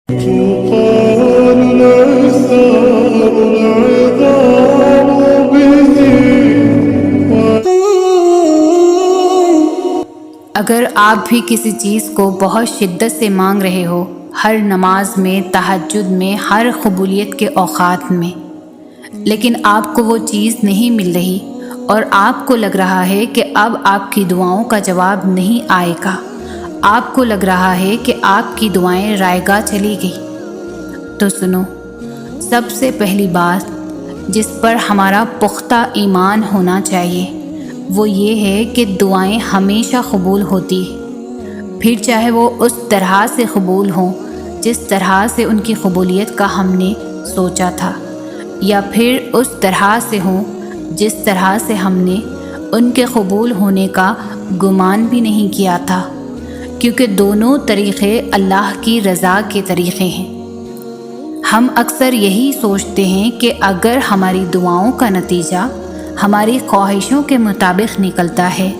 تقال الأسرار العظام به. اگر آپ بھی کسی چیز کو بہت شدت سے مانگ رہے ہو، ہر نماز میں، تہجد میں، ہر قبولیت کے اوقات میں، لیکن آپ کو وہ چیز نہیں مل رہی اور آپ کو لگ رہا ہے کہ اب آپ کی دعاؤں کا جواب نہیں آئے گا، آپ کو لگ رہا ہے کہ آپ کی دعائیں رائے گاہ چلی گئی، تو سنو، سب سے پہلی بات جس پر ہمارا پختہ ایمان ہونا چاہیے وہ یہ ہے کہ دعائیں ہمیشہ قبول ہوتی ہیں، پھر چاہے وہ اس طرح سے قبول ہوں جس طرح سے ان کی قبولیت کا ہم نے سوچا تھا، یا پھر اس طرح سے ہوں جس طرح سے ہم نے ان کے قبول ہونے کا گمان بھی نہیں کیا تھا، کیونکہ دونوں طریقے اللہ کی رضا کے طریقے ہیں۔ ہم اکثر یہی سوچتے ہیں کہ اگر ہماری دعاؤں کا نتیجہ ہماری خواہشوں کے مطابق نکلتا ہے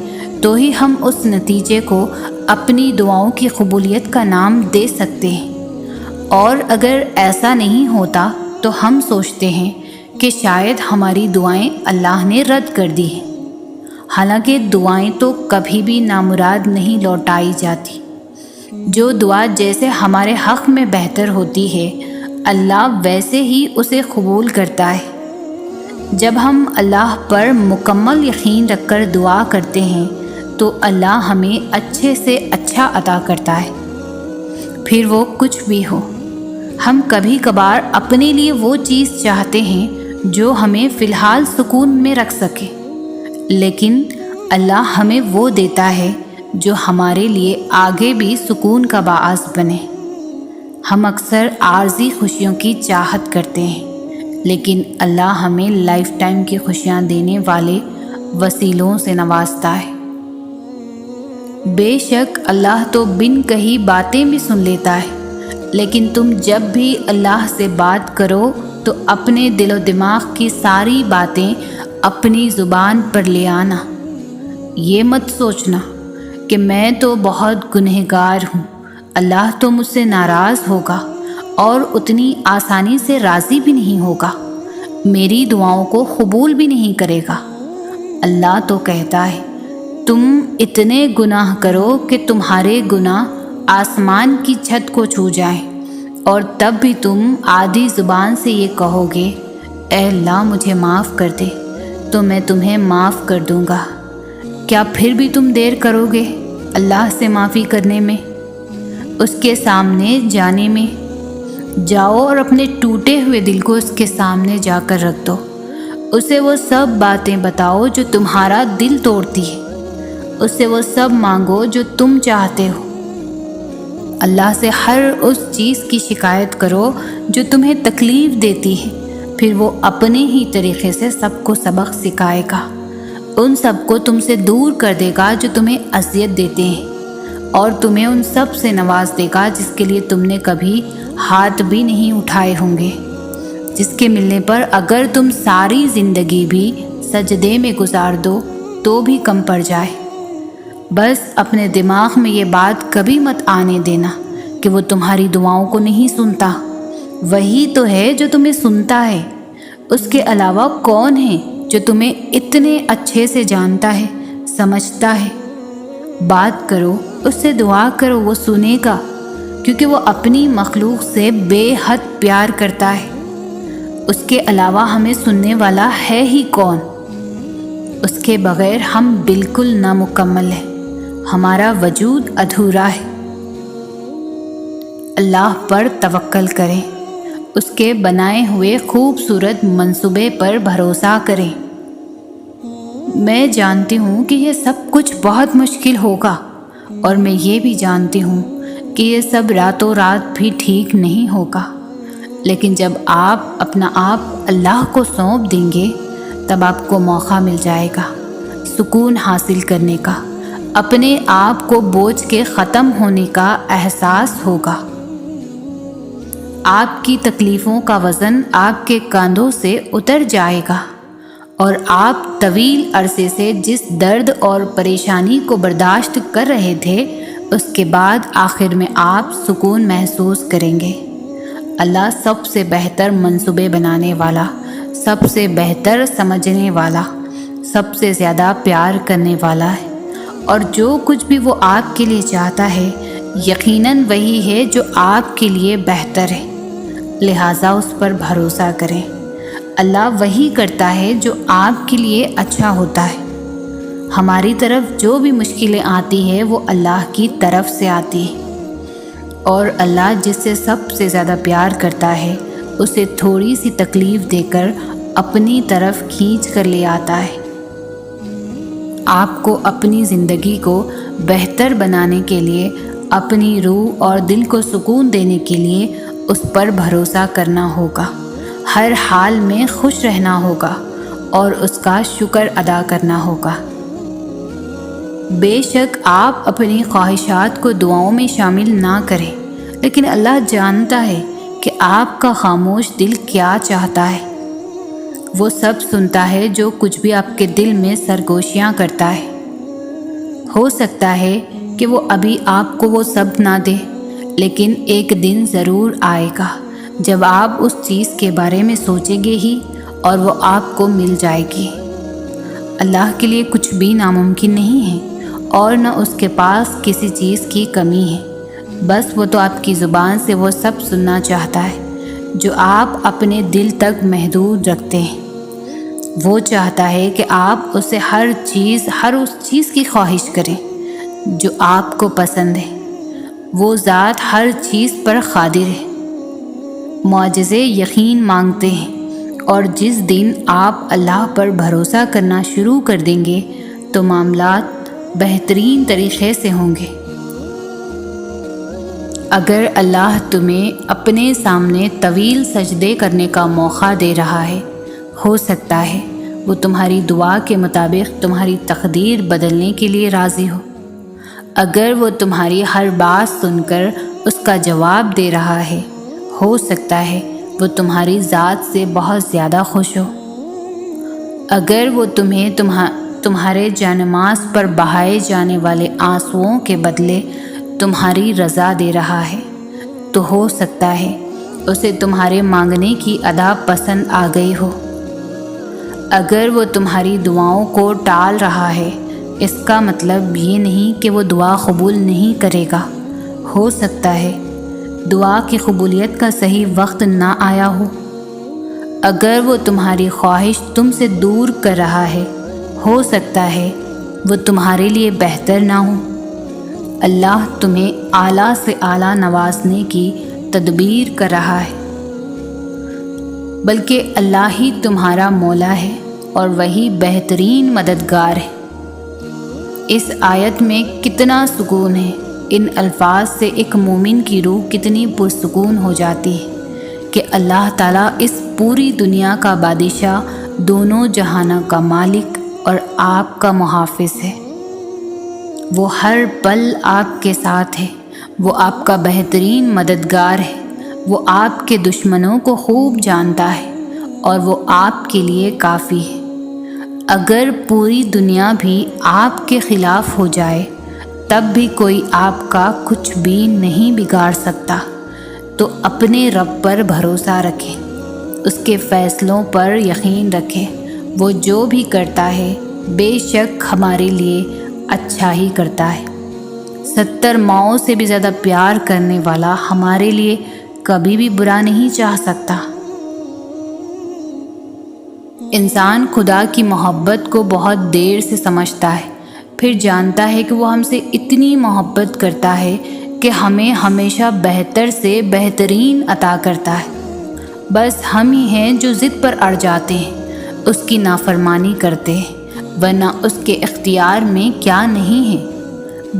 تو ہی ہم اس نتیجے کو اپنی دعاؤں کی قبولیت کا نام دے سکتے ہیں، اور اگر ایسا نہیں ہوتا تو ہم سوچتے ہیں کہ شاید ہماری دعائیں اللہ نے رد کر دی ہیں، حالانکہ دعائیں تو کبھی بھی نامراد نہیں لوٹائی جاتی۔ جو دعا جیسے ہمارے حق میں بہتر ہوتی ہے اللہ ویسے ہی اسے قبول کرتا ہے۔ جب ہم اللہ پر مکمل یقین رکھ کر دعا کرتے ہیں تو اللہ ہمیں اچھے سے اچھا عطا کرتا ہے، پھر وہ کچھ بھی ہو۔ ہم کبھی کبھار اپنے لیے وہ چیز چاہتے ہیں جو ہمیں فی الحال سکون میں رکھ سکے، لیکن اللہ ہمیں وہ دیتا ہے جو ہمارے لیے آگے بھی سکون کا باعث بنے۔ ہم اکثر عارضی خوشیوں کی چاہت کرتے ہیں، لیکن اللہ ہمیں لائف ٹائم کی خوشیاں دینے والے وسیلوں سے نوازتا ہے۔ بے شک اللہ تو بن کہی باتیں بھی سن لیتا ہے، لیکن تم جب بھی اللہ سے بات کرو تو اپنے دل و دماغ کی ساری باتیں اپنی زبان پر لے آنا۔ یہ مت سوچنا کہ میں تو بہت گنہگار ہوں، اللہ تو مجھ سے ناراض ہوگا اور اتنی آسانی سے راضی بھی نہیں ہوگا، میری دعاؤں کو قبول بھی نہیں کرے گا۔ اللہ تو کہتا ہے تم اتنے گناہ کرو کہ تمہارے گناہ آسمان کی چھت کو چھو جائیں، اور تب بھی تم آدھی زبان سے یہ کہو گے اے اللہ مجھے معاف کر دے، تو میں تمہیں معاف کر دوں گا۔ کیا پھر بھی تم دیر کرو گے اللہ سے معافی کرنے میں، اس کے سامنے جانے میں؟ جاؤ اور اپنے ٹوٹے ہوئے دل کو اس کے سامنے جا کر رکھ دو، اسے وہ سب باتیں بتاؤ جو تمہارا دل توڑتی ہے، اس سے وہ سب مانگو جو تم چاہتے ہو۔ اللہ سے ہر اس چیز کی شکایت کرو جو تمہیں تکلیف دیتی ہے، پھر وہ اپنے ہی طریقے سے سب کو سبق سکھائے گا، ان سب کو تم سے دور کر دے گا جو تمہیں اذیت دیتے ہیں، اور تمہیں ان سب سے نواز دے گا جس کے لیے تم نے کبھی ہاتھ بھی نہیں اٹھائے ہوں گے، جس کے ملنے پر اگر تم ساری زندگی بھی سجدے میں گزار دو تو بھی کم پڑ جائے۔ بس اپنے دماغ میں یہ بات کبھی مت آنے دینا کہ وہ تمہاری دعاؤں کو نہیں سنتا، وہی تو ہے جو تمہیں سنتا ہے، اس کے علاوہ کون ہے جو تمہیں اتنے اچھے سے جانتا ہے، سمجھتا ہے؟ بات کرو، اس سے دعا کرو، وہ سنے گا، کیونکہ وہ اپنی مخلوق سے بے حد پیار کرتا ہے۔ اس کے علاوہ ہمیں سننے والا ہے ہی کون؟ اس کے بغیر ہم بالکل نامکمل ہیں، ہمارا وجود ادھورا ہے۔ اللہ پر توکل کریں، اس کے بنائے ہوئے خوبصورت منصوبے پر بھروسہ کریں۔ میں جانتی ہوں کہ یہ سب کچھ بہت مشکل ہوگا، اور میں یہ بھی جانتی ہوں کہ یہ سب راتوں رات بھی ٹھیک نہیں ہوگا، لیکن جب آپ اپنا آپ اللہ کو سونپ دیں گے تب آپ کو موقع مل جائے گا سکون حاصل کرنے کا، اپنے آپ کو بوجھ کے ختم ہونے کا احساس ہوگا۔ آپ کی تکلیفوں کا وزن آپ کے کاندھوں سے اتر جائے گا، اور آپ طویل عرصے سے جس درد اور پریشانی کو برداشت کر رہے تھے اس کے بعد آخر میں آپ سکون محسوس کریں گے۔ اللہ سب سے بہتر منصوبے بنانے والا، سب سے بہتر سمجھنے والا، سب سے زیادہ پیار کرنے والا ہے، اور جو کچھ بھی وہ آپ کے لیے چاہتا ہے یقیناً وہی ہے جو آپ کے لیے بہتر ہے، لہٰذا اس پر بھروسہ کریں۔ اللہ وہی کرتا ہے جو آپ کے لیے اچھا ہوتا ہے۔ ہماری طرف جو بھی مشکلیں آتی ہیں وہ اللہ کی طرف سے آتی ہے، اور اللہ جس سے سب سے زیادہ پیار کرتا ہے اسے تھوڑی سی تکلیف دے کر اپنی طرف کھینچ کر لے آتا ہے۔ آپ کو اپنی زندگی کو بہتر بنانے کے لیے، اپنی روح اور دل کو سکون دینے کے لیے اس پر بھروسہ کرنا ہوگا، ہر حال میں خوش رہنا ہوگا اور اس کا شکر ادا کرنا ہوگا۔ بے شک آپ اپنی خواہشات کو دعاؤں میں شامل نہ کریں، لیکن اللہ جانتا ہے کہ آپ کا خاموش دل کیا چاہتا ہے۔ وہ سب سنتا ہے جو کچھ بھی آپ کے دل میں سرگوشیاں کرتا ہے۔ ہو سکتا ہے کہ وہ ابھی آپ کو وہ سب نہ دے، لیکن ایک دن ضرور آئے گا جب آپ اس چیز کے بارے میں سوچیں گے ہی اور وہ آپ کو مل جائے گی۔ اللہ کے لیے کچھ بھی ناممکن نہیں ہے، اور نہ اس کے پاس کسی چیز کی کمی ہے، بس وہ تو آپ کی زبان سے وہ سب سننا چاہتا ہے جو آپ اپنے دل تک محدود رکھتے ہیں۔ وہ چاہتا ہے کہ آپ اسے ہر اس چیز کی خواہش کریں جو آپ کو پسند ہے۔ وہ ذات ہر چیز پر قادر ہے۔ معجزے یقین مانگتے ہیں، اور جس دن آپ اللہ پر بھروسہ کرنا شروع کر دیں گے تو معاملات بہترین طریقے سے ہوں گے۔ اگر اللہ تمہیں اپنے سامنے طویل سجدے کرنے کا موقع دے رہا ہے، ہو سکتا ہے وہ تمہاری دعا کے مطابق تمہاری تقدیر بدلنے کے لیے راضی ہو۔ اگر وہ تمہاری ہر بات سن کر اس کا جواب دے رہا ہے، ہو سکتا ہے وہ تمہاری ذات سے بہت زیادہ خوش ہو۔ اگر وہ تمہیں تمہارے جانماز پر بہائے جانے والے آنسوؤں کے بدلے تمہاری رضا دے رہا ہے، تو ہو سکتا ہے اسے تمہارے مانگنے کی ادا پسند آ گئی ہو۔ اگر وہ تمہاری دعاؤں کو ٹال رہا ہے، اس کا مطلب یہ نہیں کہ وہ دعا قبول نہیں کرے گا۔ ہو سکتا ہے دعا کی قبولیت کا صحیح وقت نہ آیا ہو۔ اگر وہ تمہاری خواہش تم سے دور کر رہا ہے، ہو سکتا ہے وہ تمہارے لیے بہتر نہ ہو۔ اللہ تمہیں اعلیٰ سے اعلیٰ نوازنے کی تدبیر کر رہا ہے، بلکہ اللہ ہی تمہارا مولا ہے اور وہی بہترین مددگار ہے۔ اس آیت میں کتنا سکون ہے، ان الفاظ سے ایک مومن کی روح کتنی پرسکون ہو جاتی ہے کہ اللہ تعالیٰ اس پوری دنیا کا بادشاہ، دونوں جہانوں کا مالک اور آپ کا محافظ ہے۔ وہ ہر پل آپ کے ساتھ ہے، وہ آپ کا بہترین مددگار ہے، وہ آپ کے دشمنوں کو خوب جانتا ہے اور وہ آپ کے لیے کافی ہے۔ اگر پوری دنیا بھی آپ کے خلاف ہو جائے تب بھی کوئی آپ کا کچھ بھی نہیں بگاڑ سکتا، تو اپنے رب پر بھروسہ رکھیں، اس کے فیصلوں پر یقین رکھیں۔ وہ جو بھی کرتا ہے بے شک ہمارے لیے اچھا ہی کرتا ہے۔ 70 ماؤں سے بھی زیادہ پیار کرنے والا ہمارے لیے کبھی بھی برا نہیں چاہ سکتا۔ انسان خدا کی محبت کو بہت دیر سے سمجھتا ہے، پھر جانتا ہے کہ وہ ہم سے اتنی محبت کرتا ہے کہ ہمیں ہمیشہ بہتر سے بہترین عطا کرتا ہے۔ بس ہم ہی ہیں جو ضد پر اڑ جاتے ہیں، اس کی نافرمانی کرتے ہیں، ورنہ اس کے اختیار میں کیا نہیں ہے۔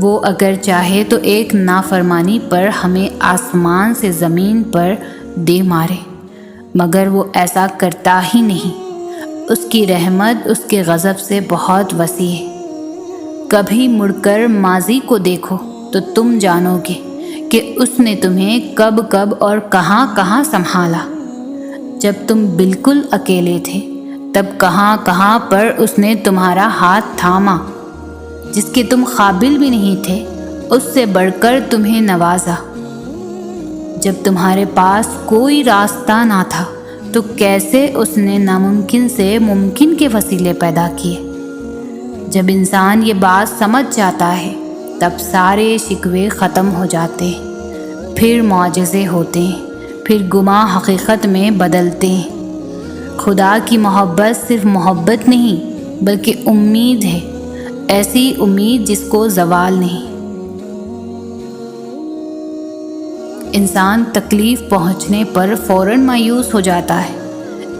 وہ اگر چاہے تو ایک نافرمانی پر ہمیں آسمان سے زمین پر دے مارے، مگر وہ ایسا کرتا ہی نہیں۔ اس کی رحمت اس کے غضب سے بہت وسیع ہے۔ کبھی مڑ کر ماضی کو دیکھو تو تم جانو گے کہ اس نے تمہیں کب کب اور کہاں کہاں سنبھالا۔ جب تم بالکل اکیلے تھے تب کہاں کہاں پر اس نے تمہارا ہاتھ تھاما، جس کے تم قابل بھی نہیں تھے اس سے بڑھ کر تمہیں نوازا۔ جب تمہارے پاس کوئی راستہ نہ تھا تو کیسے اس نے ناممکن سے ممکن کے وسیلے پیدا کیے۔ جب انسان یہ بات سمجھ جاتا ہے تب سارے شکوے ختم ہو جاتے ہیں، پھر معجزے ہوتے ہیں، پھر گماں حقیقت میں بدلتے ہیں۔ خدا کی محبت صرف محبت نہیں بلکہ امید ہے، ایسی امید جس کو زوال نہیں۔ انسان تکلیف پہنچنے پر فوراً مایوس ہو جاتا ہے،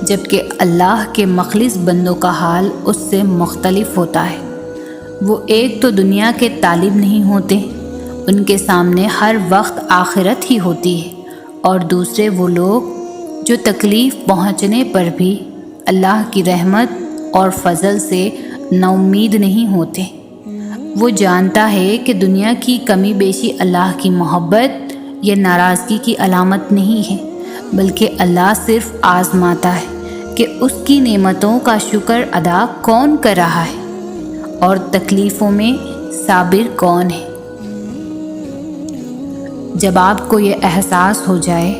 جبکہ اللہ کے مخلص بندوں کا حال اس سے مختلف ہوتا ہے۔ وہ ایک تو دنیا کے طالب نہیں ہوتے، ان کے سامنے ہر وقت آخرت ہی ہوتی ہے، اور دوسرے وہ لوگ جو تکلیف پہنچنے پر بھی اللہ کی رحمت اور فضل سے نا امید نہیں ہوتے۔ وہ جانتا ہے کہ دنیا کی کمی بیشی اللہ کی محبت یا ناراضگی کی علامت نہیں ہے، بلکہ اللہ صرف آزماتا ہے کہ اس کی نعمتوں کا شکر ادا کون کر رہا ہے اور تکلیفوں میں صابر کون ہے۔ جب آپ کو یہ احساس ہو جائے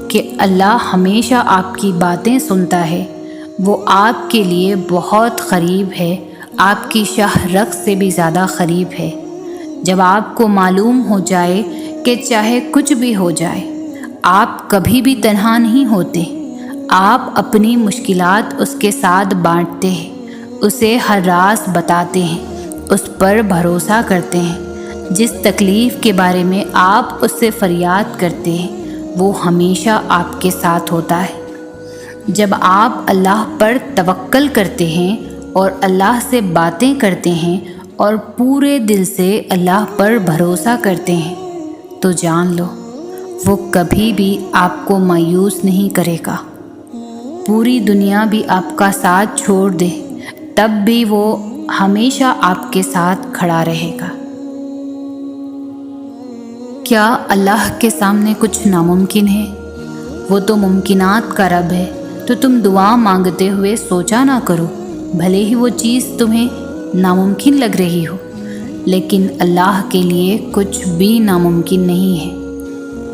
کہ اللہ ہمیشہ آپ کی باتیں سنتا ہے، وہ آپ کے لیے بہت قریب ہے، آپ کی شاہ رگ سے بھی زیادہ قریب ہے، جب آپ کو معلوم ہو جائے کہ چاہے کچھ بھی ہو جائے آپ کبھی بھی تنہا نہیں ہوتے، آپ اپنی مشکلات اس کے ساتھ بانٹتے ہیں، اسے ہر راز بتاتے ہیں، اس پر بھروسہ کرتے ہیں، جس تکلیف کے بارے میں آپ اس سے فریاد کرتے ہیں وہ ہمیشہ آپ کے ساتھ ہوتا ہے۔ جب آپ اللہ پر توکل کرتے ہیں اور اللہ سے باتیں کرتے ہیں اور پورے دل سے اللہ پر بھروسہ کرتے ہیں تو جان لو وہ کبھی بھی آپ کو مایوس نہیں کرے گا۔ پوری دنیا بھی آپ کا ساتھ چھوڑ دے تب بھی وہ ہمیشہ آپ کے ساتھ کھڑا رہے گا۔ کیا اللہ کے سامنے کچھ ناممکن ہے؟ وہ تو ممکنات کا رب ہے، تو تم دعا مانگتے ہوئے سوچا نہ کرو، بھلے ہی وہ چیز تمہیں ناممکن لگ رہی ہو، لیکن اللہ کے لیے کچھ بھی ناممکن نہیں ہے۔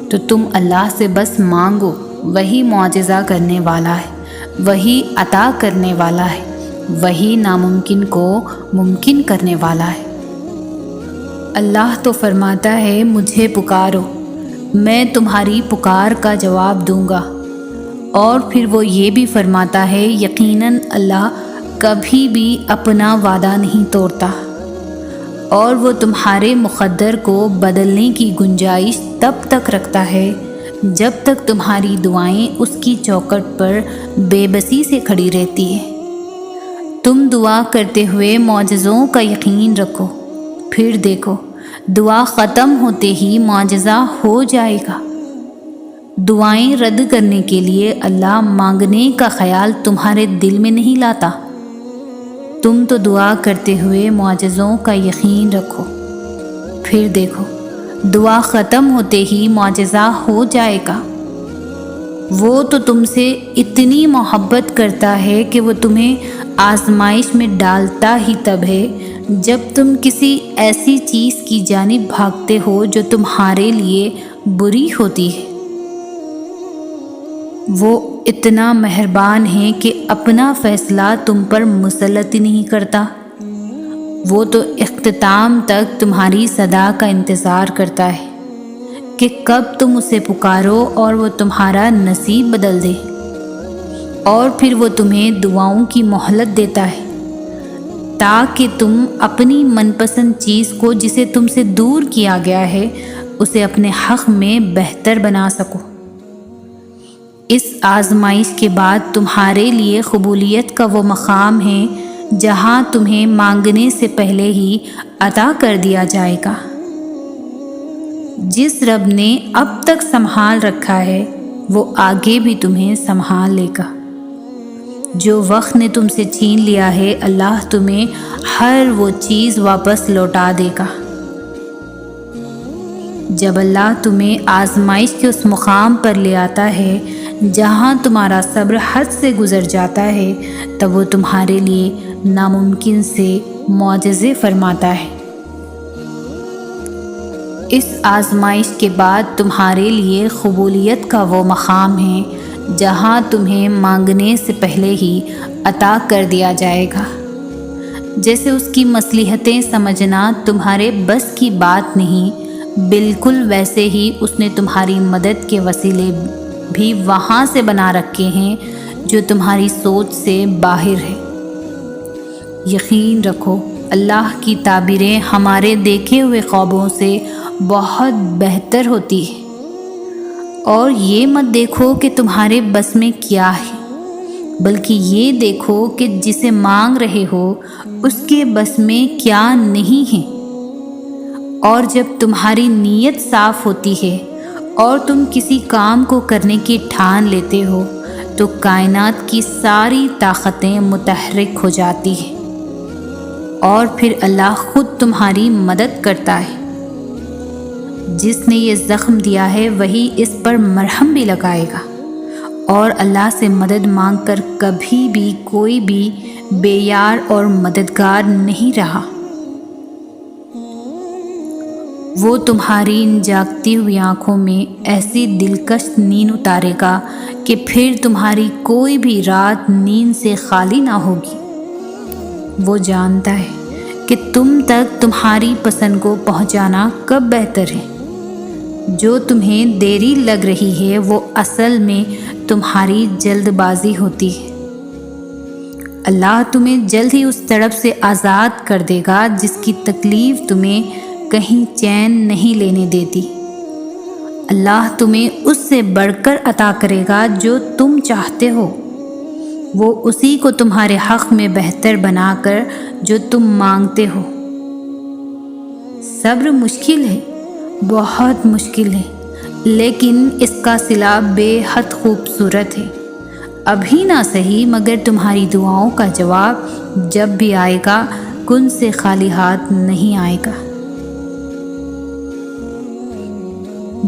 تو تم اللہ سے بس مانگو، وہی معجزہ کرنے والا ہے، وہی عطا کرنے والا ہے، وہی ناممکن کو ممکن کرنے والا ہے۔ اللہ تو فرماتا ہے مجھے پکارو، میں تمہاری پکار کا جواب دوں گا، اور پھر وہ یہ بھی فرماتا ہے یقیناً اللہ کبھی بھی اپنا وعدہ نہیں توڑتا، اور وہ تمہارے مقدر کو بدلنے کی گنجائش تب تک رکھتا ہے جب تک تمہاری دعائیں اس کی چوکھٹ پر بے بسی سے کھڑی رہتی ہیں۔ تم دعا کرتے ہوئے معجزوں کا یقین رکھو، پھر دیکھو دعا ختم ہوتے ہی معجزہ ہو جائے گا۔ دعائیں رد کرنے کے لیے اللہ مانگنے کا خیال تمہارے دل میں نہیں لاتا۔ تم تو دعا کرتے ہوئے معجزوں کا یقین رکھو، پھر دیکھو دعا ختم ہوتے ہی معجزہ ہو جائے گا۔ وہ تو تم سے اتنی محبت کرتا ہے کہ وہ تمہیں آزمائش میں ڈالتا ہی تب ہے جب تم کسی ایسی چیز کی جانب بھاگتے ہو جو تمہارے لیے بری ہوتی ہے۔ وہ اتنا مہربان ہے کہ اپنا فیصلہ تم پر مسلط ہی نہیں کرتا۔ وہ تو اختتام تک تمہاری صدا کا انتظار کرتا ہے کہ کب تم اسے پکارو اور وہ تمہارا نصیب بدل دے، اور پھر وہ تمہیں دعاؤں کی مہلت دیتا ہے تاکہ تم اپنی من پسند چیز کو جسے تم سے دور کیا گیا ہے اسے اپنے حق میں بہتر بنا سکو۔ اس آزمائش کے بعد تمہارے لیے قبولیت کا وہ مقام ہے جہاں تمہیں مانگنے سے پہلے ہی عطا کر دیا جائے گا۔ جس رب نے اب تک سنبھال رکھا ہے وہ آگے بھی تمہیں سنبھال لے گا۔ جو وقت نے تم سے چھین لیا ہے اللہ تمہیں ہر وہ چیز واپس لوٹا دے گا۔ جب اللہ تمہیں آزمائش کے اس مقام پر لے آتا ہے جہاں تمہارا صبر حد سے گزر جاتا ہے تب وہ تمہارے لیے ناممکن سے معجزے فرماتا ہے۔ اس آزمائش کے بعد تمہارے لیے قبولیت کا وہ مقام ہے جہاں تمہیں مانگنے سے پہلے ہی عطا کر دیا جائے گا۔ جیسے اس کی مصلحتیں سمجھنا تمہارے بس کی بات نہیں، بالکل ویسے ہی اس نے تمہاری مدد کے وسیلے بھی وہاں سے بنا رکھے ہیں جو تمہاری سوچ سے باہر ہے۔ یقین رکھو اللہ کی تعبیریں ہمارے دیکھے ہوئے خوابوں سے بہت بہتر ہوتی ہے، اور یہ مت دیکھو کہ تمہارے بس میں کیا ہے، بلکہ یہ دیکھو کہ جسے مانگ رہے ہو اس کے بس میں کیا نہیں ہے۔ اور جب تمہاری نیت صاف ہوتی ہے اور تم کسی کام کو کرنے کی ٹھان لیتے ہو تو کائنات کی ساری طاقتیں متحرک ہو جاتی ہیں، اور پھر اللہ خود تمہاری مدد کرتا ہے۔ جس نے یہ زخم دیا ہے وہی اس پر مرہم بھی لگائے گا، اور اللہ سے مدد مانگ کر کبھی بھی کوئی بھی بے یار اور مددگار نہیں رہا۔ وہ تمہاری ان جاگتی ہوئی آنکھوں میں ایسی دلکش نیند اتارے گا کہ پھر تمہاری کوئی بھی رات نیند سے خالی نہ ہوگی۔ وہ جانتا ہے کہ تم تک تمہاری پسند کو پہنچانا کب بہتر ہے۔ جو تمہیں دیری لگ رہی ہے وہ اصل میں تمہاری جلد بازی ہوتی ہے۔ اللہ تمہیں جلد ہی اس تڑپ سے آزاد کر دے گا جس کی تکلیف تمہیں کہیں چین نہیں لینے دیتی۔ اللہ تمہیں اس سے بڑھ کر عطا کرے گا جو تم چاہتے ہو، وہ اسی کو تمہارے حق میں بہتر بنا کر جو تم مانگتے ہو۔ صبر مشکل ہے، بہت مشکل ہے، لیکن اس کا صلہ بے حد خوبصورت ہے۔ ابھی نہ صحیح مگر تمہاری دعاؤں کا جواب جب بھی آئے گا کن سے خالی ہاتھ نہیں آئے گا۔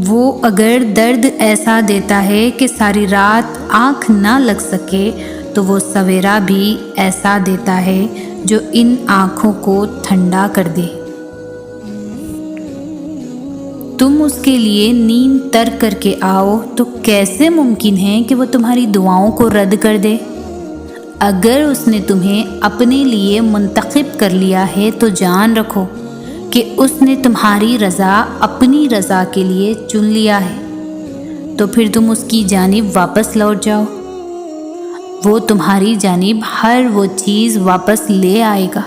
وہ اگر درد ایسا دیتا ہے کہ ساری رات آنکھ نہ لگ سکے تو وہ سویرا بھی ایسا دیتا ہے جو ان آنکھوں کو ٹھنڈا کر دے۔ تم اس کے لیے نیند ترک کر کے آؤ تو کیسے ممکن ہے کہ وہ تمہاری دعاؤں کو رد کر دے؟ اگر اس نے تمہیں اپنے لیے منتخب کر لیا ہے تو جان رکھو کہ اس نے تمہاری رضا اپنی رضا کے لیے چن لیا ہے، تو پھر تم اس کی جانب واپس لوٹ جاؤ۔ وہ تمہاری جانب ہر وہ چیز واپس لے آئے گا۔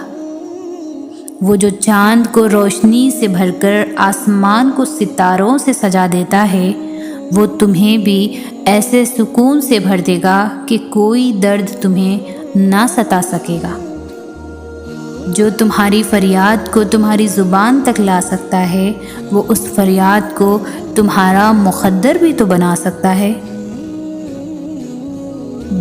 وہ جو چاند کو روشنی سے بھر کر آسمان کو ستاروں سے سجا دیتا ہے وہ تمہیں بھی ایسے سکون سے بھر دے گا کہ کوئی درد تمہیں نہ ستا سکے گا۔ جو تمہاری فریاد کو تمہاری زبان تک لا سکتا ہے وہ اس فریاد کو تمہارا مقدر بھی تو بنا سکتا ہے۔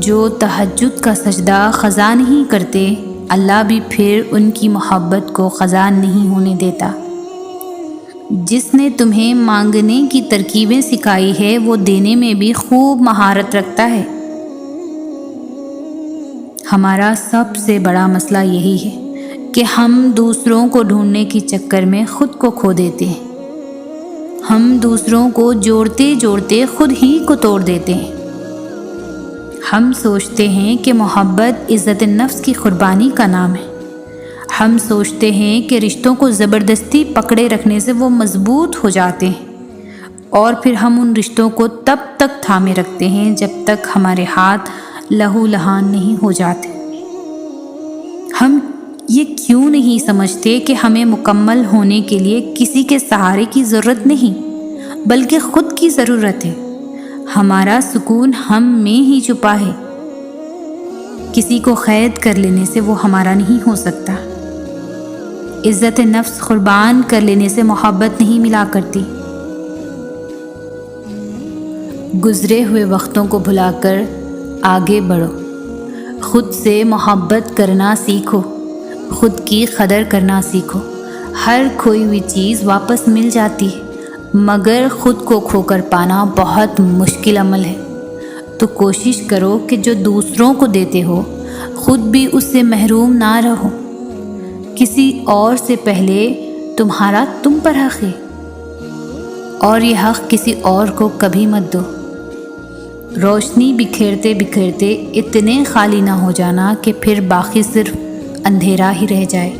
جو تہجد کا سجدہ خضا نہیں کرتے اللہ بھی پھر ان کی محبت کو خضا نہیں ہونے دیتا۔ جس نے تمہیں مانگنے کی ترکیبیں سکھائی ہے وہ دینے میں بھی خوب مہارت رکھتا ہے۔ ہمارا سب سے بڑا مسئلہ یہی ہے کہ ہم دوسروں کو ڈھونڈنے کے چکر میں خود کو کھو دیتے ہیں۔ ہم دوسروں کو جوڑتے جوڑتے خود ہی کو توڑ دیتے ہیں۔ ہم سوچتے ہیں کہ محبت عزت نفس کی قربانی کا نام ہے۔ ہم سوچتے ہیں کہ رشتوں کو زبردستی پکڑے رکھنے سے وہ مضبوط ہو جاتے ہیں، اور پھر ہم ان رشتوں کو تب تک تھامے رکھتے ہیں جب تک ہمارے ہاتھ لہو لہان نہیں ہو جاتے۔ ہم یہ کیوں نہیں سمجھتے کہ ہمیں مکمل ہونے کے لیے کسی کے سہارے کی ضرورت نہیں بلکہ خود کی ضرورت ہے۔ ہمارا سکون ہم میں ہی چھپا ہے۔ کسی کو قید کر لینے سے وہ ہمارا نہیں ہو سکتا۔ عزت نفس قربان کر لینے سے محبت نہیں ملا کرتی۔ گزرے ہوئے وقتوں کو بھلا کر آگے بڑھو، خود سے محبت کرنا سیکھو، خود کی قدر کرنا سیکھو۔ ہر کھوئی ہوئی چیز واپس مل جاتی ہے مگر خود کو کھو کر پانا بہت مشکل عمل ہے۔ تو کوشش کرو کہ جو دوسروں کو دیتے ہو خود بھی اس سے محروم نہ رہو۔ کسی اور سے پہلے تمہارا تم پر حق ہے۔ اور یہ حق کسی اور کو کبھی مت دو۔ روشنی بکھیرتے بکھیرتے اتنے خالی نہ ہو جانا کہ پھر باقی صرف اندھیرا ہی رہ جائے۔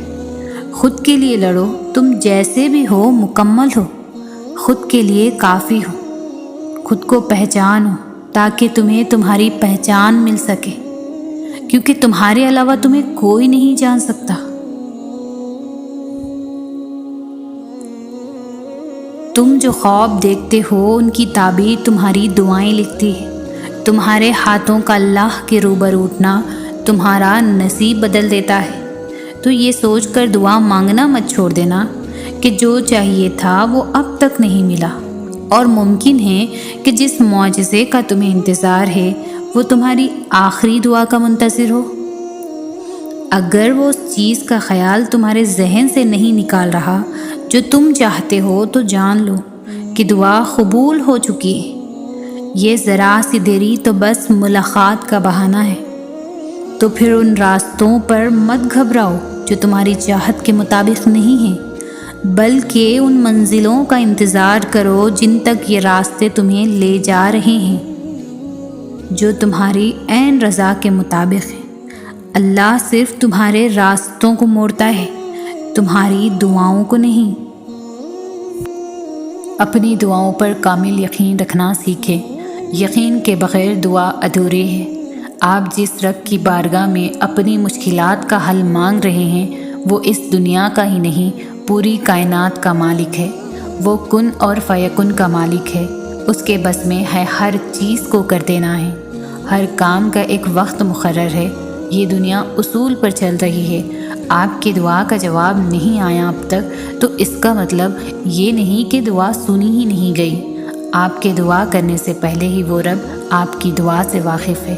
خود کے لیے لڑو، تم جیسے بھی ہو مکمل ہو، خود کے لیے کافی ہو، خود کو پہچانو تاکہ تمہیں تمہاری پہچان مل سکے، کیونکہ تمہارے علاوہ تمہیں کوئی نہیں جان سکتا۔ تم جو خواب دیکھتے ہو ان کی تعبیر تمہاری دعائیں لکھتی ہے۔ تمہارے ہاتھوں کا اللہ کے روبرو اٹھنا تمہارا نصیب بدل دیتا ہے۔ تو یہ سوچ کر دعا مانگنا مت چھوڑ دینا کہ جو چاہیے تھا وہ اب تک نہیں ملا، اور ممکن ہے کہ جس معجزے کا تمہیں انتظار ہے وہ تمہاری آخری دعا کا منتظر ہو۔ اگر وہ اس چیز کا خیال تمہارے ذہن سے نہیں نکال رہا جو تم چاہتے ہو تو جان لو کہ دعا قبول ہو چکی ہے۔ یہ ذرا سی دیری تو بس ملاقات کا بہانہ ہے۔ تو پھر ان راستوں پر مت گھبراؤ جو تمہاری چاہت کے مطابق نہیں ہیں، بلکہ ان منزلوں کا انتظار کرو جن تک یہ راستے تمہیں لے جا رہے ہیں، جو تمہاری عین رضا کے مطابق ہیں۔ اللہ صرف تمہارے راستوں کو موڑتا ہے، تمہاری دعاؤں کو نہیں۔ اپنی دعاؤں پر کامل یقین رکھنا سیکھیں۔ یقین کے بغیر دعا ادھوری ہے۔ آپ جس رب کی بارگاہ میں اپنی مشکلات کا حل مانگ رہے ہیں وہ اس دنیا کا ہی نہیں، پوری کائنات کا مالک ہے۔ وہ کن اور فیکن کا مالک ہے۔ اس کے بس میں ہے ہر چیز کو کر دینا ہے۔ ہر کام کا ایک وقت مقرر ہے۔ یہ دنیا اصول پر چل رہی ہے۔ آپ کی دعا کا جواب نہیں آیا اب تک تو اس کا مطلب یہ نہیں کہ دعا سنی ہی نہیں گئی۔ آپ کے دعا کرنے سے پہلے ہی وہ رب آپ کی دعا سے واقف ہے۔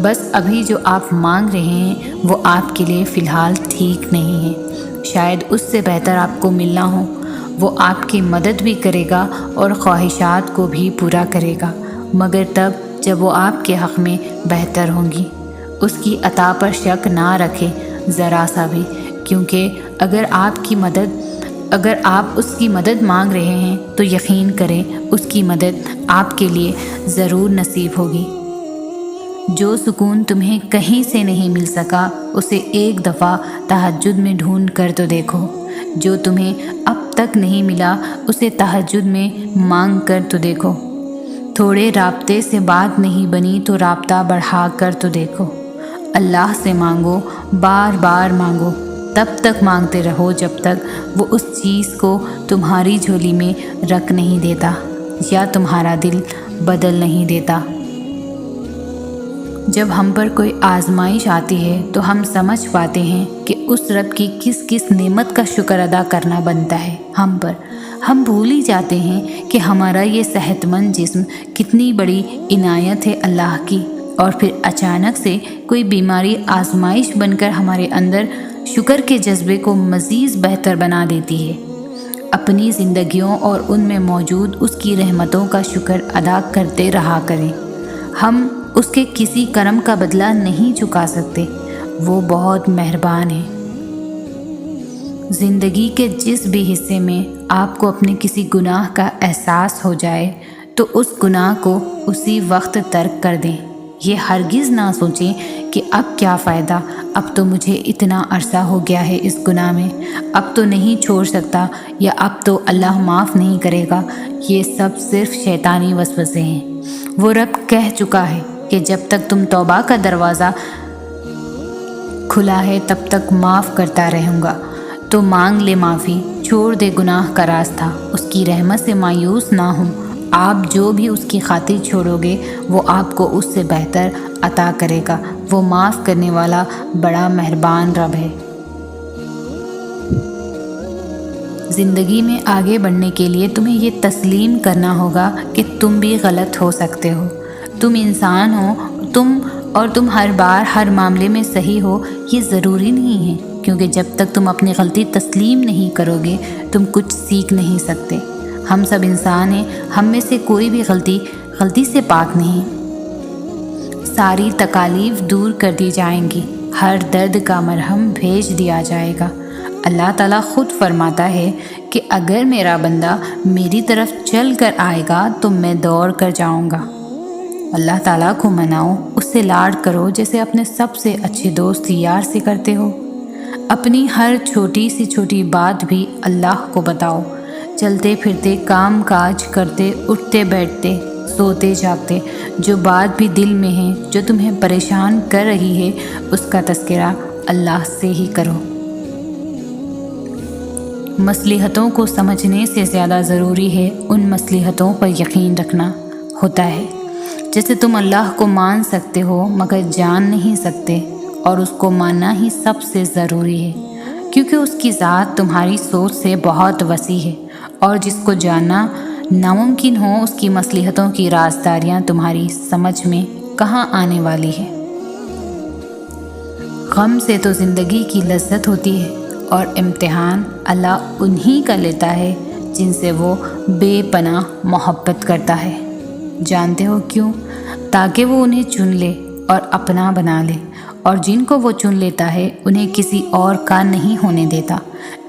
بس ابھی جو آپ مانگ رہے ہیں وہ آپ کے لیے فی الحال ٹھیک نہیں ہے۔ شاید اس سے بہتر آپ کو ملنا ہو۔ وہ آپ کی مدد بھی کرے گا اور خواہشات کو بھی پورا کرے گا، مگر تب جب وہ آپ کے حق میں بہتر ہوں گی۔ اس کی عطا پر شک نہ رکھیں ذرا سا بھی، کیونکہ اگر آپ اس کی مدد مانگ رہے ہیں تو یقین کریں اس کی مدد آپ کے لیے ضرور نصیب ہوگی۔ جو سکون تمہیں کہیں سے نہیں مل سکا اسے ایک دفعہ تہجد میں ڈھونڈ کر تو دیکھو۔ جو تمہیں اب تک نہیں ملا اسے تہجد میں مانگ کر تو دیکھو۔ تھوڑے رابطے سے بات نہیں بنی تو رابطہ بڑھا کر تو دیکھو۔ اللہ سے مانگو، بار بار مانگو، تب تک مانگتے رہو جب تک وہ اس چیز کو تمہاری جھولی میں رکھ نہیں دیتا یا تمہارا دل بدل نہیں دیتا۔ جب ہم پر کوئی آزمائش آتی ہے تو ہم سمجھ پاتے ہیں کہ اس رب کی کس کس نعمت کا شکر ادا کرنا بنتا ہے ہم پر۔ ہم بھول ہی جاتے ہیں کہ ہمارا یہ صحت مند جسم کتنی بڑی عنایت ہے اللہ کی، اور پھر اچانک سے کوئی بیماری آزمائش بن کر ہمارے اندر شکر کے جذبے کو مزید بہتر بنا دیتی ہے۔ اپنی زندگیوں اور ان میں موجود اس کی رحمتوں کا شکر ادا کرتے رہا کریں۔ ہم اس کے کسی کرم کا بدلہ نہیں چکا سکتے، وہ بہت مہربان ہے۔ زندگی کے جس بھی حصے میں آپ کو اپنے کسی گناہ کا احساس ہو جائے تو اس گناہ کو اسی وقت ترک کر دیں۔ یہ ہرگز نہ سوچیں کہ اب کیا فائدہ، اب تو مجھے اتنا عرصہ ہو گیا ہے اس گناہ میں، اب تو نہیں چھوڑ سکتا، یا اب تو اللہ معاف نہیں کرے گا۔ یہ سب صرف شیطانی وسوسے ہیں۔ وہ رب کہہ چکا ہے کہ جب تک تم توبہ کا دروازہ کھلا ہے تب تک معاف کرتا رہوں گا۔ تو مانگ لے معافی، چھوڑ دے گناہ کا راستہ، اس کی رحمت سے مایوس نہ ہو۔ آپ جو بھی اس کی خاطر چھوڑو گے وہ آپ کو اس سے بہتر عطا کرے گا۔ وہ معاف کرنے والا بڑا مہربان رب ہے۔ زندگی میں آگے بڑھنے کے لیے تمہیں یہ تسلیم کرنا ہوگا کہ تم بھی غلط ہو سکتے ہو۔ تم انسان ہو، تم ہر بار ہر معاملے میں صحیح ہو یہ ضروری نہیں ہے، کیونکہ جب تک تم اپنی غلطی تسلیم نہیں کرو گے تم کچھ سیکھ نہیں سکتے۔ ہم سب انسان ہیں، ہم میں سے کوئی بھی غلطی سے پاک نہیں۔ ساری تکالیف دور کر دی جائیں گی، ہر درد کا مرہم بھیج دیا جائے گا۔ اللہ تعالیٰ خود فرماتا ہے کہ کہ اگر میرا بندہ میری طرف چل کر آئے گا تو میں دوڑ کر جاؤں گا۔ اللہ تعالیٰ کو مناؤ، اس سے لاڈ کرو جیسے اپنے سب سے اچھے دوست یار سے کرتے ہو۔ اپنی ہر چھوٹی سی چھوٹی بات بھی اللہ کو بتاؤ۔ چلتے پھرتے، کام کاج کرتے، اٹھتے بیٹھتے، سوتے جاگتے، جو بات بھی دل میں ہے، جو تمہیں پریشان کر رہی ہے، اس کا تذکرہ اللہ سے ہی کرو۔ مصلحتوں کو سمجھنے سے زیادہ ضروری ہے ان مصلحتوں پر یقین رکھنا ہوتا ہے۔ جیسے تم اللہ کو مان سکتے ہو مگر جان نہیں سکتے، اور اس کو ماننا ہی سب سے ضروری ہے، کیونکہ اس کی ذات تمہاری سوچ سے بہت وسیع ہے، اور جس کو جاننا ناممکن ہو اس کی مصلحتوں کی رازداریاں تمہاری سمجھ میں کہاں آنے والی ہے۔ غم سے تو زندگی کی لذت ہوتی ہے، اور امتحان اللہ انہی کا لیتا ہے جن سے وہ بے پناہ محبت کرتا ہے۔ جانتے ہو کیوں؟ تاکہ وہ انہیں چن لے اور اپنا بنا لے، اور جن کو وہ چن لیتا ہے انہیں کسی اور کا نہیں ہونے دیتا۔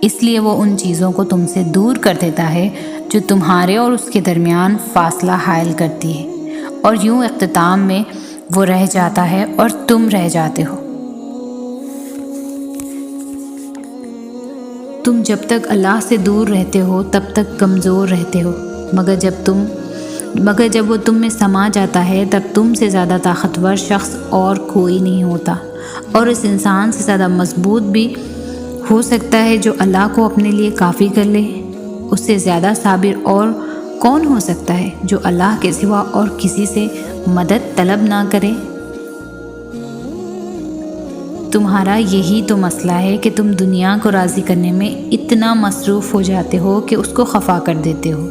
اس لیے وہ ان چیزوں کو تم سے دور کر دیتا ہے جو تمہارے اور اس کے درمیان فاصلہ حائل کرتی ہے، اور یوں اختتام میں وہ رہ جاتا ہے اور تم رہ جاتے ہو۔ تم جب تک اللہ سے دور رہتے ہو تب تک کمزور رہتے ہو، مگر جب وہ تم میں سما جاتا ہے تب تم سے زیادہ طاقتور شخص اور کوئی نہیں ہوتا، اور اس انسان سے زیادہ مضبوط بھی ہو سکتا ہے جو اللہ کو اپنے لیے کافی کر لے۔ اس سے زیادہ صابر اور کون ہو سکتا ہے جو اللہ کے سوا اور کسی سے مدد طلب نہ کرے؟ تمہارا یہی تو مسئلہ ہے کہ تم دنیا کو راضی کرنے میں اتنا مصروف ہو جاتے ہو کہ اس کو خفا کر دیتے ہو۔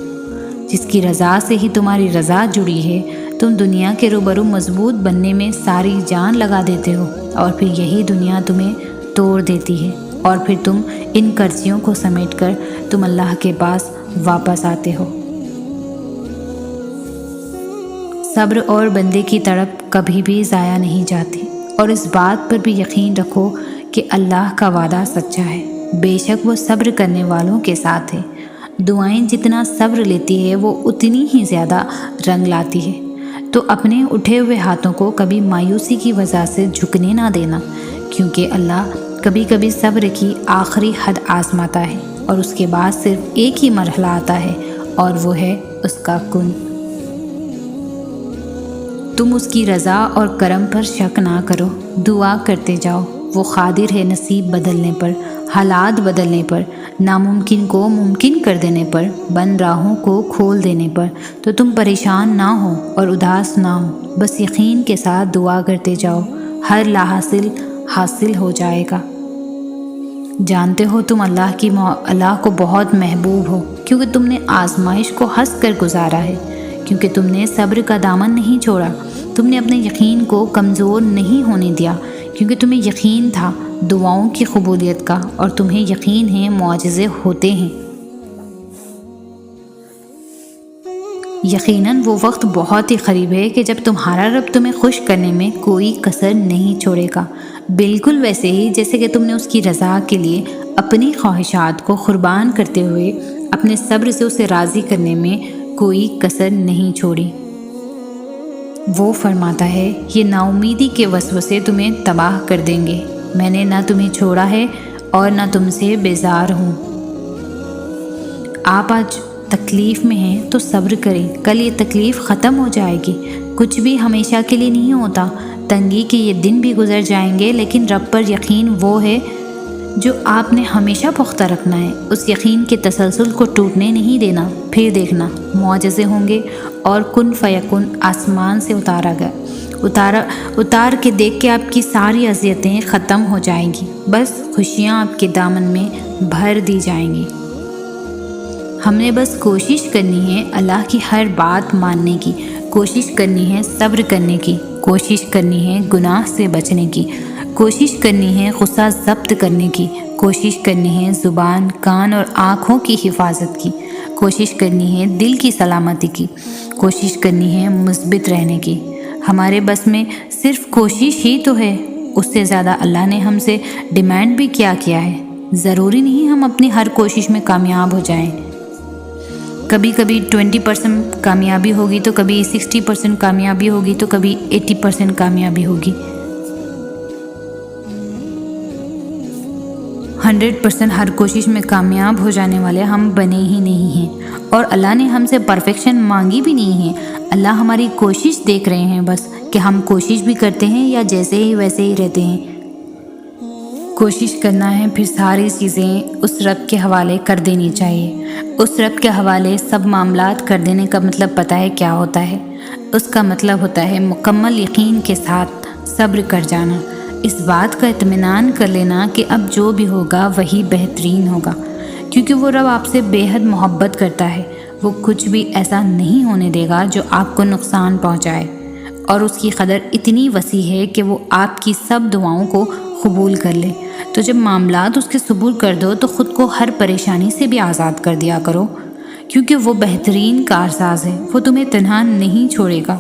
جس کی رضا سے ہی تمہاری رضا جڑی ہے، تم دنیا کے روبرو مضبوط بننے میں ساری جان لگا دیتے ہو، اور پھر یہی دنیا تمہیں توڑ دیتی ہے، اور پھر تم ان کرسیوں کو سمیٹ کر تم اللہ کے پاس واپس آتے ہو۔ صبر اور بندے کی تڑپ کبھی بھی ضائع نہیں جاتی، اور اس بات پر بھی یقین رکھو کہ اللہ کا وعدہ سچا ہے، بے شک وہ صبر کرنے والوں کے ساتھ ہے۔ دعائیں جتنا صبر لیتی ہے وہ اتنی ہی زیادہ رنگ لاتی ہے، تو اپنے اٹھے ہوئے ہاتھوں کو کبھی مایوسی کی وجہ سے جھکنے نہ دینا، کیونکہ اللہ کبھی کبھی صبر کی آخری حد آزماتا ہے، اور اس کے بعد صرف ایک ہی مرحلہ آتا ہے، اور وہ ہے اس کا کن۔ تم اس کی رضا اور کرم پر شک نہ کرو، دعا کرتے جاؤ، وہ قادر ہے نصیب بدلنے پر، حالات بدلنے پر، ناممکن کو ممکن کر دینے پر، بند راہوں کو کھول دینے پر۔ تو تم پریشان نہ ہو اور اداس نہ ہو، بس یقین کے ساتھ دعا کرتے جاؤ، ہر لاحاصل حاصل ہو جائے گا۔ جانتے ہو تم اللہ کو بہت محبوب ہو، کیونکہ تم نے آزمائش کو ہنس کر گزارا ہے، کیونکہ تم نے صبر کا دامن نہیں چھوڑا، تم نے اپنے یقین کو کمزور نہیں ہونے دیا، کیونکہ تمہیں یقین تھا دعاؤں کی قبولیت کا، اور تمہیں یقین ہے معجزے ہوتے ہیں۔ یقیناً وہ وقت بہت ہی قریب ہے کہ جب تمہارا رب تمہیں خوش کرنے میں کوئی کسر نہیں چھوڑے گا، بالکل ویسے ہی جیسے کہ تم نے اس کی رضا کے لیے اپنی خواہشات کو قربان کرتے ہوئے اپنے صبر سے اسے راضی کرنے میں کوئی کسر نہیں چھوڑی۔ وہ فرماتا ہے، یہ نا امیدی کے وسوسے تمہیں تباہ کر دیں گے، میں نے نہ تمہیں چھوڑا ہے اور نہ تم سے بیزار ہوں۔ آپ آج تکلیف میں ہیں تو صبر کریں، کل یہ تکلیف ختم ہو جائے گی۔ کچھ بھی ہمیشہ کے لیے نہیں ہوتا، تنگی کے یہ دن بھی گزر جائیں گے، لیکن رب پر یقین وہ ہے جو آپ نے ہمیشہ پختہ رکھنا ہے، اس یقین کے تسلسل کو ٹوٹنے نہیں دینا۔ پھر دیکھنا معجزے ہوں گے، اور کن فیکن آسمان سے اتار کے دیکھ کے آپ کی ساری اذیتیں ختم ہو جائیں گی، بس خوشیاں آپ کے دامن میں بھر دی جائیں گی۔ ہم نے بس کوشش کرنی ہے اللہ کی ہر بات ماننے کی، کوشش کرنی ہے صبر کرنے کی، کوشش کرنی ہے گناہ سے بچنے کی، کوشش کرنی ہے غصہ ضبط کرنے کی، کوشش کرنی ہے زبان، کان اور آنکھوں کی حفاظت کی، کوشش کرنی ہے دل کی سلامتی کی، کوشش کرنی ہے مثبت رہنے کی۔ ہمارے بس میں صرف کوشش ہی تو ہے، اس سے زیادہ اللہ نے ہم سے ڈیمانڈ بھی کیا ہے۔ ضروری نہیں ہم اپنی ہر کوشش میں کامیاب ہو جائیں. کبھی کبھی 20% کامیابی ہوگی تو کبھی 60% کامیابی ہوگی تو کبھی 80% کامیابی ہوگی. 100% ہر کوشش میں کامیاب ہو جانے والے ہم بنے ہی نہیں ہیں، اور اللہ نے ہم سے پرفیکشن مانگی بھی نہیں ہے. اللہ ہماری کوشش دیکھ رہے ہیں بس، کہ ہم کوشش بھی کرتے ہیں یا جیسے ہی ویسے ہی رہتے ہیں. کوشش کرنا ہے، پھر ساری چیزیں اس رب کے حوالے کر دینی چاہیے. اس رب کے حوالے سب معاملات کر دینے کا مطلب پتہ ہے کیا ہوتا ہے؟ اس کا مطلب ہوتا ہے مکمل یقین کے ساتھ صبر کر جانا، اس بات کا اطمینان کر لینا کہ اب جو بھی ہوگا وہی بہترین ہوگا، کیونکہ وہ رب آپ سے بے حد محبت کرتا ہے. وہ کچھ بھی ایسا نہیں ہونے دے گا جو آپ کو نقصان پہنچائے، اور اس کی قدر اتنی وسیع ہے کہ وہ آپ کی سب دعاؤں کو قبول کر لے. تو جب معاملات اس کے سپرد کر دو تو خود کو ہر پریشانی سے بھی آزاد کر دیا کرو، کیونکہ وہ بہترین کارساز ہے، وہ تمہیں تنہا نہیں چھوڑے گا.